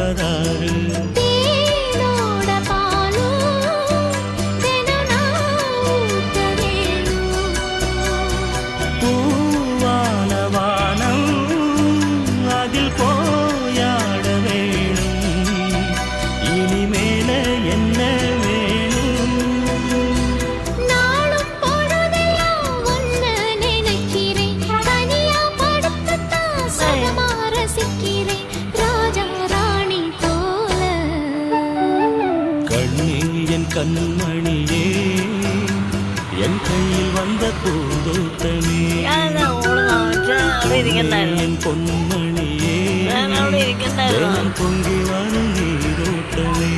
பதாரு பூவான வானம் அதில் போயாட வேணும் இனிமேல என்ன வேணும் நாளும் பொழுதெல்லாம் ஒன்னு நினைக்கிறேன் தனியா படுத்துத்தான் சுகமா ரசிக்கிறேன் ராஜா ராணி போல கண்ணே என் கண்மணியே என் கையில் வந்த பூந்தோட்டமே என் பொன்மணியே பொங்கி வரும் நீரோட்டமே